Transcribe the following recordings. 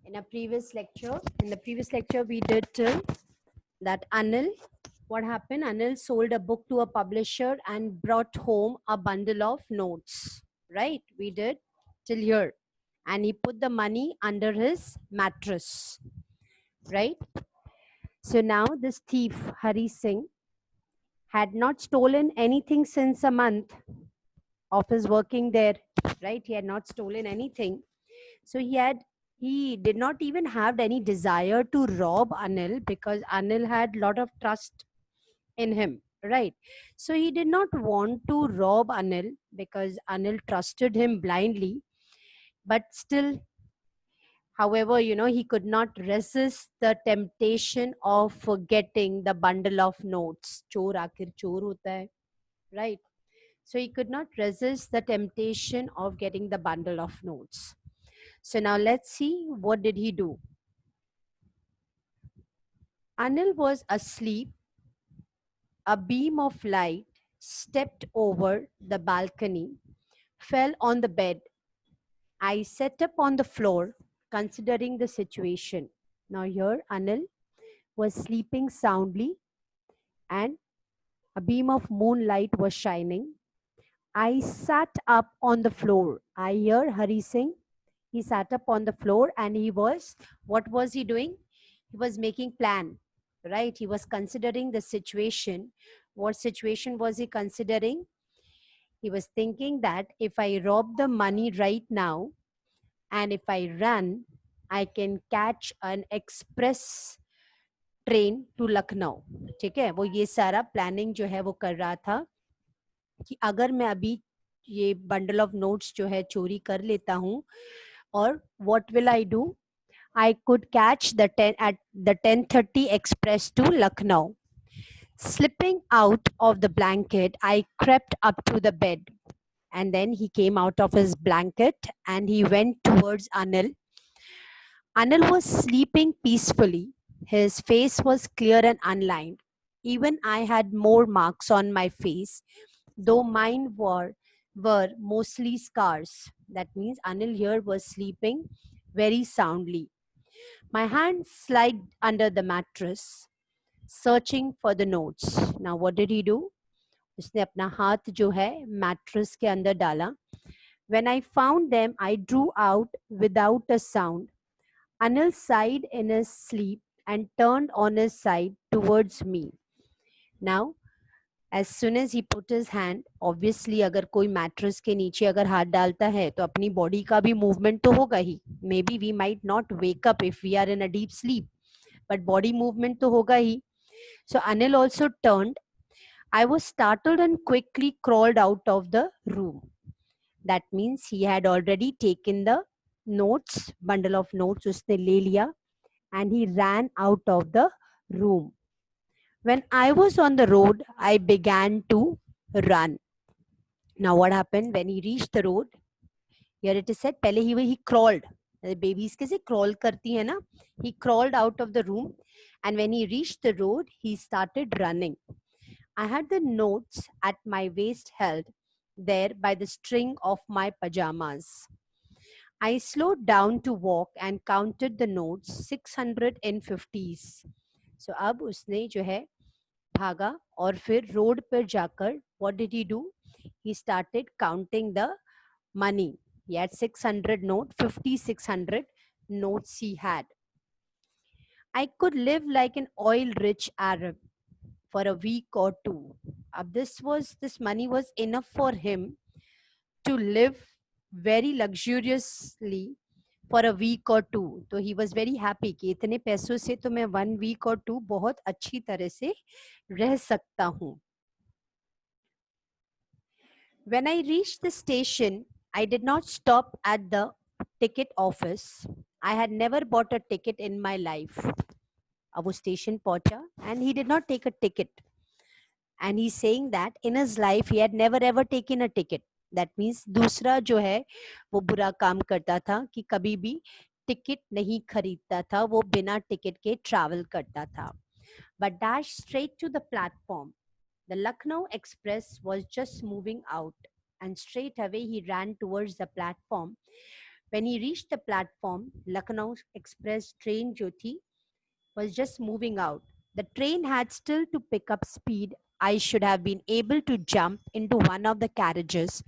In the previous lecture, we did till that Anil, what happened? Anil sold a book to a publisher and brought home a bundle of notes, right? We did till here. And he put the money under his mattress, right? So now this thief, Hari Singh, had not stolen anything since a month of his working there, right? He had not stolen anything. So he did not even have any desire to rob Anil because Anil had lot of trust in him, right? So he did not want to rob Anil because Anil trusted him blindly. But still, however, he could not resist the temptation of forgetting the bundle of notes. Chor akhir chor hota hai, right? So he could not resist the temptation of getting the bundle of notes. So now let's see, what did he do? Anil was asleep. A beam of light stepped over the balcony, fell on the bed. I sat up on the floor, considering the situation. Now here Anil was sleeping soundly and a beam of moonlight was shining. I sat up on the floor. I hear Hari Singh. He sat up on the floor and what was he doing? He was making plan, right? He was considering the situation. What situation was he considering? He was thinking that if I rob the money right now and if I run, I can catch an express train to Lucknow. ठीक है, वो ये सारा planning जो है वो कर रहा था कि अगर मैं अभी ये बंडल ऑफ नोट्स जो है चोरी कर लेता हूँ, और what will I do, I could catch the 10:30 express to Lucknow. Slipping out of the blanket, I crept up to the bed. And then he came out of his blanket and he went towards Anil. Anil was sleeping peacefully. His face was clear and unlined. Even I had more marks on my face, though mine were mostly scars. That means Anil here was sleeping very soundly. My hand slid under the mattress, searching for the notes. Now what did he do? उसने अपना हाथ जो है mattress के अंदर डाला. When I found them, I drew out without a sound. Anil sighed in his sleep and turned on his side towards me. Now, as soon as he put his hand, obviously अगर कोई mattress के नीचे अगर हाथ डालता है तो अपनी बॉडी का भी मूवमेंट तो होगा ही. Maybe we might not wake up if we are in a deep sleep, but body movement तो होगा ही. So Anil also turned. I was startled and quickly crawled out of the room. That means he had already taken the notes, bundle of notes उसने ले लिया, and he ran out of the room. When I was on the road, I began to run. Now what happened when he reached the road? Here it is said, पहले he crawled. Babies कैसे crawl करती है ना? He crawled out of the room, and when he reached the road, he started running. I had the notes at my waist held there by the string of my pajamas. I slowed down to walk and counted the notes, 650s. So अब उसने जो है भागा और फिर road पर जाकर what did he do? He started counting the money. He had 600 notes, 5600 notes he had. I could live like an oil-rich Arab for a week or two. This money was enough for him to live very luxuriously for a week or two. So he was very happy कि इतने पैसों से तो मैं 1 week or 2 बहुत अच्छी तरह से रह सकता हूँ. When I reached the station, I did not stop at the ticket office. I had never bought a ticket in my life. अब वो स्टेशन पहुंचा and he did not take a ticket. And he's saying that in his life he had never ever taken a ticket. That means दूसरा जो है वो बुरा काम करता था कि कभी भी टिकट नहीं खरीदता था, वो बिना टिकट के ट्रैवल करता था. But dashed straight to the platform. The Lucknow Express was just moving out, and straight away he ran towards the platform When he reached the platform, Lucknow Express train जो थी was just moving out. The train had still to pick up speed. I should have been able to jump into one of the carriages,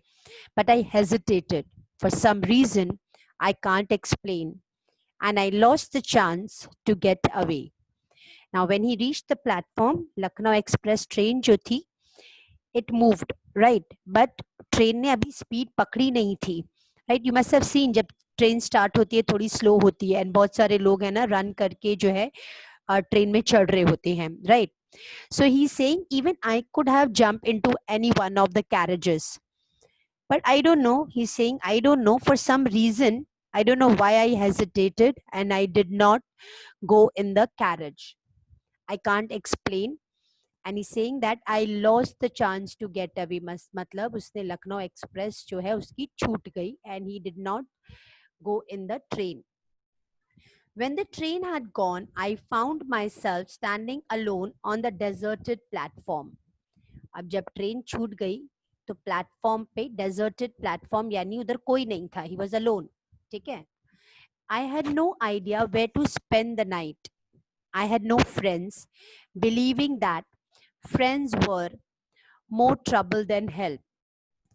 but I hesitated. For some reason I can't explain, and I lost the chance to get away. Now, when he reached the platform, Lucknow Express train जो थी, it moved, right? But train ने अभी speed पकड़ी नहीं थी, right? You must have seen जब train start होती है थोड़ी स्लो होती है, एंड बहुत सारे लोग है ना रन करके जो है ट्रेन में चढ़ रहे होते हैं, right? So he's saying even I could have jumped into any one of the carriages, but I don't know. He's saying I don't know, for some reason I don't know why I hesitated and I did not go in the carriage. I can't explain. And he's saying that I lost the chance to get away. मतलब उसने Lucknow express जो है उसकी छूट गई, and he did not go in the train. When the train had gone, I found myself standing alone on the deserted platform. अब जब train छूट गई तो प्लेटफॉर्म पे, डेजर्टेड प्लेटफॉर्म यानी उधर कोई नहीं था, ही वॉज अलोन, ठीक है. I had no idea where to spend the night. I had no friends, believing that friends were more trouble than help.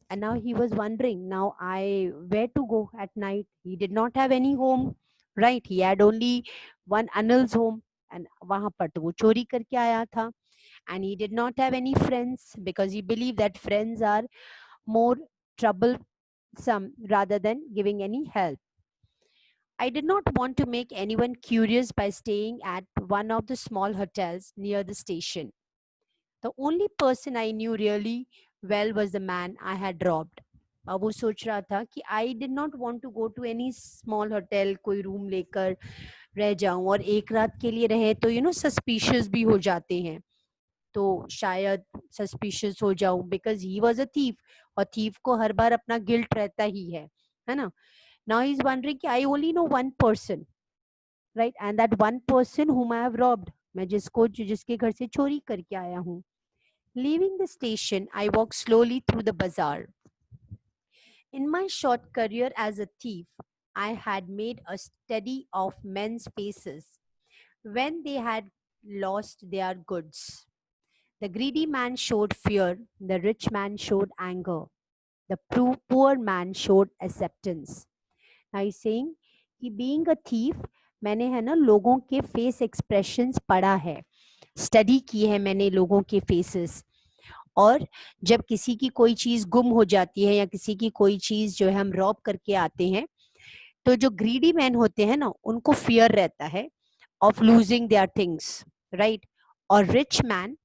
And now he was wondering, now I where to go at night. He did not have any home, right? He had only one Anil's home, and वहां पर तो वो चोरी करके आया था. And he did not have any friends because he believed that friends are more troublesome rather than giving any help. I did not want to make anyone curious by staying at one of the small hotels near the station. The only person I knew really well was the man I had robbed. अब वो सोच रहा था कि I did not want to go to any small hotel, कोई room लेकर रह जाऊं, और एक रात के लिए रहे तो सस्पिशियस भी हो जाते हैं, तो शायद सस्पिशियस हो जाऊं, because he was a thief, और थीफ को हर बार अपना गिल्ट रहता ही है ना. नाउ ही इज वंडरिंग कि I only know one person, right, and that one person whom I have robbed, मैं जिसके घर से चोरी करके आया हूँ. Leaving the station, I walked slowly through the bazaar. In my short career as a thief, I had made a study of men's faces when they had lost their goods. The greedy man showed fear, the rich man showed anger, the poor man showed acceptance. Now he's saying कि being a thief, मैंने है ना लोगों के face expressions पढ़ा है, study की है मैंने लोगों के फेसेस. और जब किसी की कोई चीज गुम हो जाती है या किसी की कोई चीज जो है हम रॉब करके आते हैं, तो जो ग्रीडी मैन होते हैं ना उनको फियर रहता है of losing their things, right. और रिच मैन,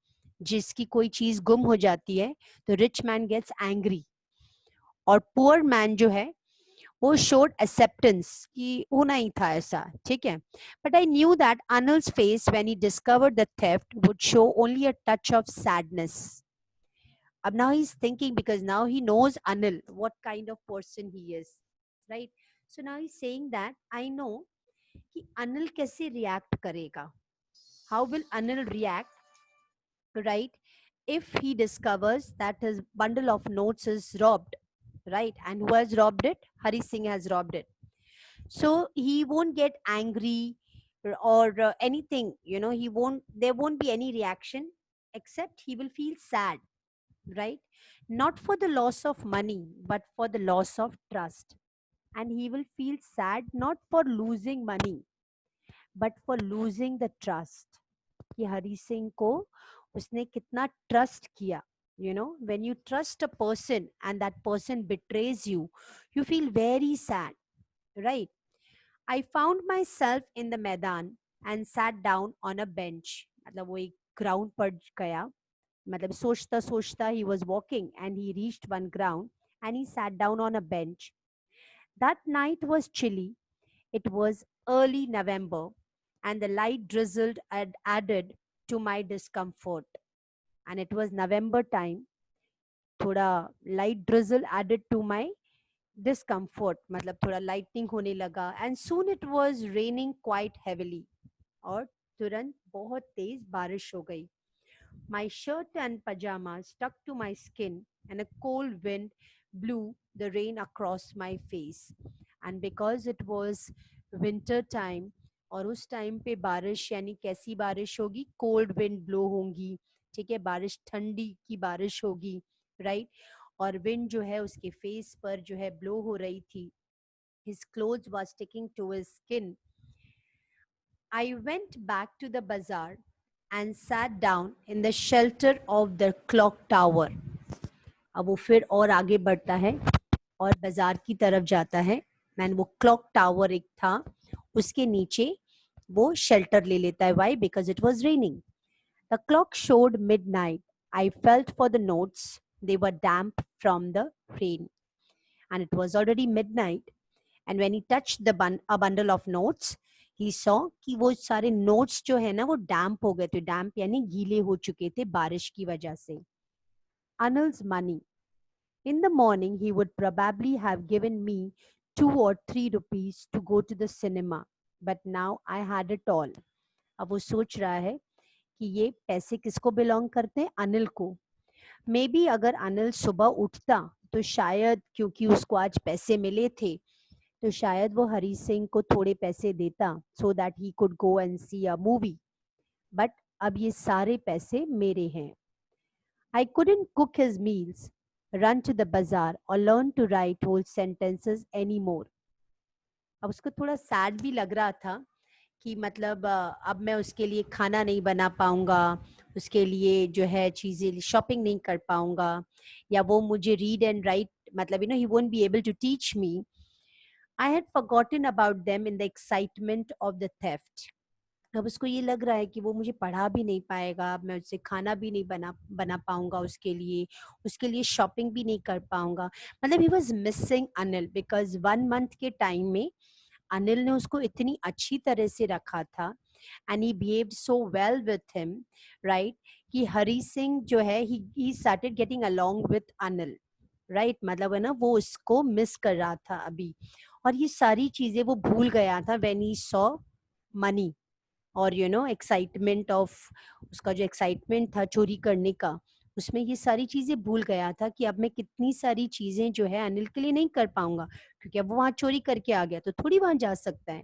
जिसकी कोई चीज गुम हो जाती है तो रिच मैन गेट्स एंग्री, और पुअर मैन जो है वो शोड एक्सेप्टेंस कि होना ही था ऐसा, ठीक है. But I knew that Anil's face when he discovered the theft would show only a touch of sadness. Now he's thinking, because now he knows Anil, what kind of person he is, right? So now he's saying that I know कि Anil कैसे react करेगा. How will Anil react, right? If he discovers that his bundle of notes is robbed, right? And who has robbed it? Hari Singh has robbed it. So he won't get angry or anything, he won't, there won't be any reaction, except he will feel sad, right? Not for the loss of money, but for the loss of trust. And he will feel sad not for losing money, but for losing the trust. कि हरी सिंह को उसने कितना trust किया. When you trust a person and that person betrays you, you feel very sad, right? I found myself in the मैदान and sat down on a bench. मतलब वो एक ground पर गया, मतलब सोचता सोचता he was walking and he reached one ground and he sat down on a bench. That night was chilly. It was early November and the light drizzled and added to my discomfort. And it was November time. थोड़ा light drizzle added to my discomfort. मतलब थोड़ा lightning होने लगा, and soon it was raining quite heavily. और तुरंत बहुत तेज बारिश हो गई. My shirt and pajamas stuck to my skin, and a cold wind blew the rain across my face. And because it was winter time, और उस time पे बारिश यानी कैसी बारिश होगी, कोल्ड विंड ब्लो होंगी, ठीक है, बारिश ठंडी की बारिश होगी, राइट, और विंड जो है उसके फेस पर जो है ब्लो हो रही थी. His clothes was sticking to his skin. I went back to the bazaar and sat down in the shelter of the clock tower. अब वो फिर और आगे बढ़ता है और बाजार की तरफ जाता है. एंड वो क्लॉक टावर एक था, उसके नीचे वो शेल्टर ले लेता है. Why? Because it was raining. The clock showed midnight. I felt for the notes. They were damp from the rain. And it was already midnight. And when he touched a bundle of notes, he saw कि वो सारे notes जो है ना वो damp हो गए थे. damp यानी गीले हो चुके थे बारिश की वजह से. Anil's money. In the morning, he would probably have given me 2 or 3 rupees to go to the cinema. But now I had it all. अब वो सोच रहा है कि ये पैसे किसको बिलोंग करते हैं? अनिल को. मे बी अगर अनिल सुबह उठता तो शायद, क्योंकि उसको आज पैसे मिले थे, तो शायद वो हरी सिंह को थोड़े पैसे देता so that he could go and see a movie. But अब ये सारे पैसे मेरे हैं. I couldn't cook his meals, run to the bazaar, or learn to write whole sentences anymore. अब उसको थोड़ा सैड भी लग रहा था कि मतलब अब मैं उसके लिए खाना नहीं बना पाऊंगा, उसके लिए जो है चीज़ें शॉपिंग नहीं कर पाऊंगा, या वो मुझे रीड एंड राइट मतलब he won't be able to teach me. I had forgotten about them in the excitement of the theft. अब उसको ये लग रहा है कि वो मुझे पढ़ा भी नहीं पाएगा, अब मैं उससे खाना भी नहीं बना पाऊंगा, उसके लिए शॉपिंग भी नहीं कर पाऊंगा. मतलब he was missing Anil, because 1 month के टाइम में अनिल ने उसको इतनी अच्छी तरह से रखा था and he behaved so well with him, right, कि हरी सिंह जो है he started getting along with Anil, right. मतलब है ना, वो उसको मिस कर रहा था अभी, और ये सारी चीजें वो भूल गया था व्हेन ही सॉ मनी, और एक्साइटमेंट ऑफ, उसका जो एक्साइटमेंट था चोरी करने का, उसमें ये सारी चीजें भूल गया था कि अब मैं कितनी सारी चीजें जो है अनिल के लिए नहीं कर पाऊंगा, क्योंकि अब वो वहां चोरी करके आ गया तो थोड़ी वहां जा सकता है.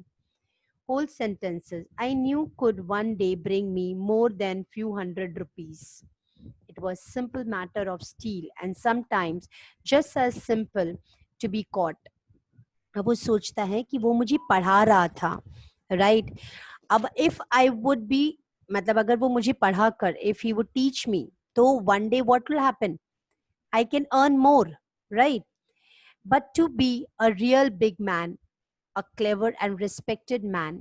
Whole sentences I knew could one day bring me more than few hundred rupees. It was simple matter of steal, and sometimes just as simple to be caught. अब वो सोचता है कि वो मुझे पढ़ा रहा था, राइट. अब इफ आई वुड बी, मतलब अगर वो मुझे पढ़ा कर, if he would teach me, तो one day what will happen, I can earn more, right. But to be a real big man, a clever and respected man,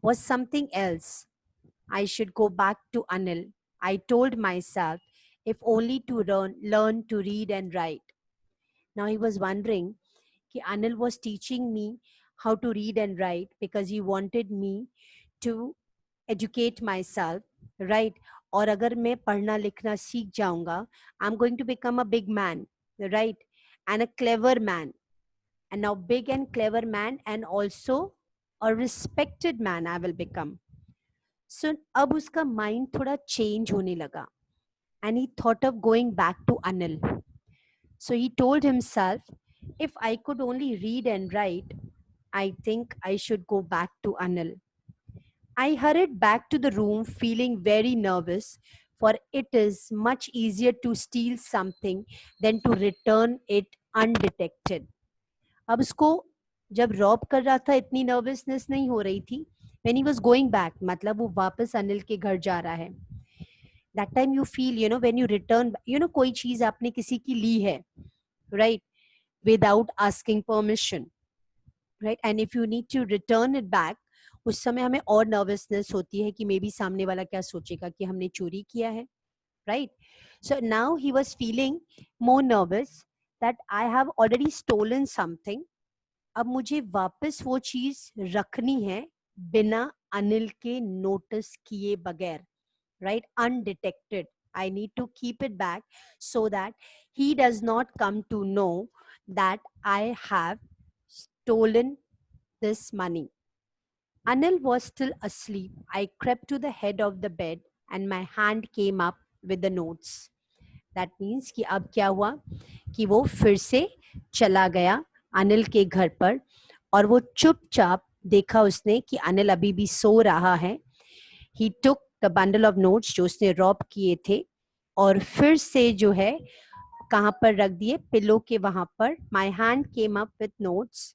was something else. I should go back to Anil, I told myself, if only to learn to read and write. Now he was wondering कि Anil was teaching me how to read and write because he wanted me to educate myself, right? और अगर मैं पढ़ना लिखना सीख जाऊंगा, I'm going to become a big man, right? And a clever man. And now big and clever man and also a respected man I will become. So अब उसका mind थोड़ा change होने लगा. And he thought of going back to Anil. So he told himself, if I could only read and write, I think I should go back to Anil. I hurried back to the room feeling very nervous, for it is much easier to steal something than to return it undetected. अब उसको जब Rob कर रहा था इतनी nervousness नहीं हो रही थी. When he was going back, मतलब वो वापस अनिल के घर जा रहा है. That time you feel, when you return, कोई चीज आपने किसी की ली है, right, without asking permission, right, and if you need to return it back, उस समय हमें और नर्वसनेस होती है कि मे बी सामने वाला क्या सोचेगा कि हमने चोरी किया है, right. So now he was feeling more nervous that I have already stolen something. अब मुझे वापस वो चीज रखनी है बिना अनिल के नोटिस किए बगैर, right, undetected. I need to keep it back so that he does not come to know that I have stolen this money. Anil was still asleep. I crept to the head of the bed and my hand came up with the notes. That means कि अब क्या हुआ कि वो फिर से चला गया अनिल के घर पर और वो चुपचाप देखा उसने कि अनिल अभी भी सो रहा है. He took the bundle of notes जो उसने रॉब किए थे और फिर से जो है कहाँ पर रख दिए, पिलो के वहां पर. My hand came up with notes.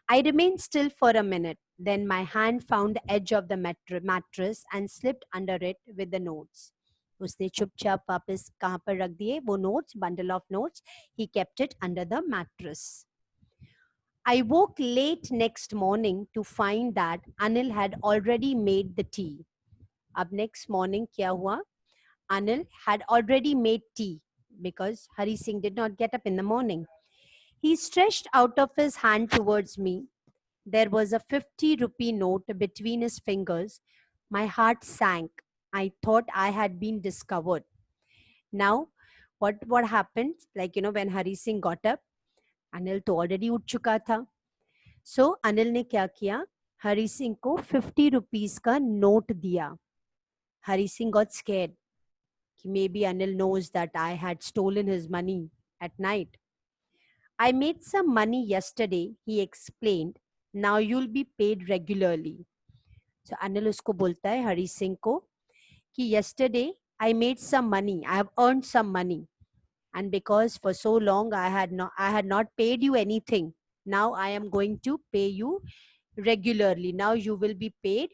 I remained still for a minute. Then my hand found the edge of the mattress and slipped under it with the notes. उसने चुपचाप वापस कहाँ पर रख दिए वो notes, bundle of notes. He kept it under the mattress. I woke late next morning to find that Anil had already made the tea. अब next morning क्या हुआ? Anil had already made tea because Hari Singh did not get up in the morning. He stretched out of his hand towards me. There was a 50-rupee note between his fingers. My heart sank. I thought I had been discovered. Now, what happened? Like, when Hari Singh got up, Anil तो already उठ चुका था. So, Anil ने क्या किया? Hari Singh को 50 rupees का note दिया. Hari Singh got scared. Maybe Anil knows that I had stolen his money at night. I made some money yesterday, he explained. Now you'll be paid regularly. So Anil उसको बोलता है हरी सिंह को कि yesterday I made some money. I have earned some money. And because for so long I had not paid you anything. Now I am going to pay you regularly. Now you will be paid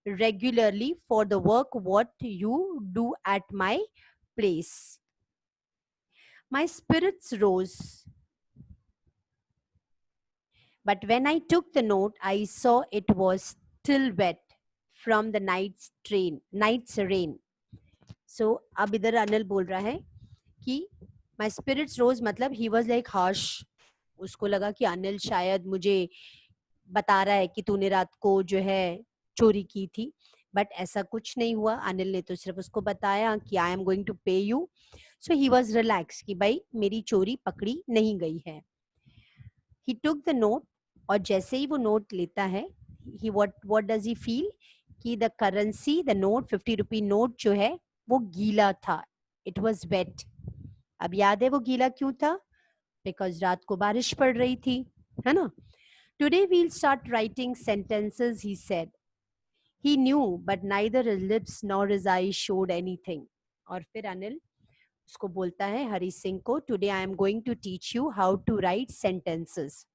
regularly for the work what you do at my place. My spirits rose. But when I took the note, I saw it was still wet from the night's rain. So अब इधर अनिल बोल रहा है कि my spirits rose मतलब he was like harsh. उसको लगा कि अनिल शायद मुझे बता रहा है कि तूने रात को जो है चोरी की थी. बट ऐसा कुछ नहीं हुआ. अनिल ने तो सिर्फ उसको बताया कि आई एम गोइंग टू पे you. So he was relax कि भाई मेरी चोरी पकड़ी नहीं गई है. He took the note और जैसे ही वो नोट लेता है he what does he feel कि the currency the note 50 rupee note जो है वो गीला था. It was wet. अब याद है वो गीला क्यों था? Because रात को बारिश पड़ रही थी, है ना? Today we'll start writing sentences, he said. He knew, but neither his lips nor his eyes showed anything. और फिर अनिल उसको बोलता है हरी सिंह को, Today I am going to teach you how to write sentences.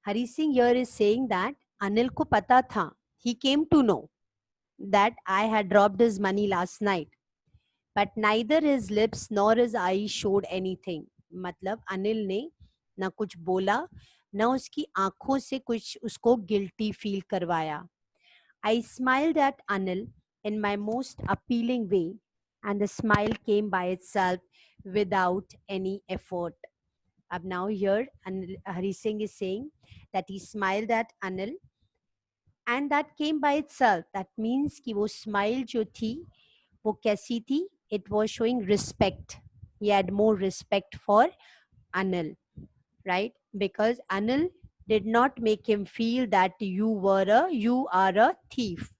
Hari Singh here is saying that Anil ko pata tha. He came to know that I had robbed his money last night. But neither his lips nor his eyes showed anything. मतलब अनिल ने ना कुछ बोला ना उसकी आंखों से कुछ उसको गिल्टी फील करवाया. I smiled at Anil in my most appealing way and the smile came by itself without any effort. Ab now here Hari Singh is saying that he smiled at Anil and that came by itself. That means कि वो smile जो थी वो कैसी थी? It was showing respect. He had more respect for Anil, right? Because Anil did not make him feel that you are a thief.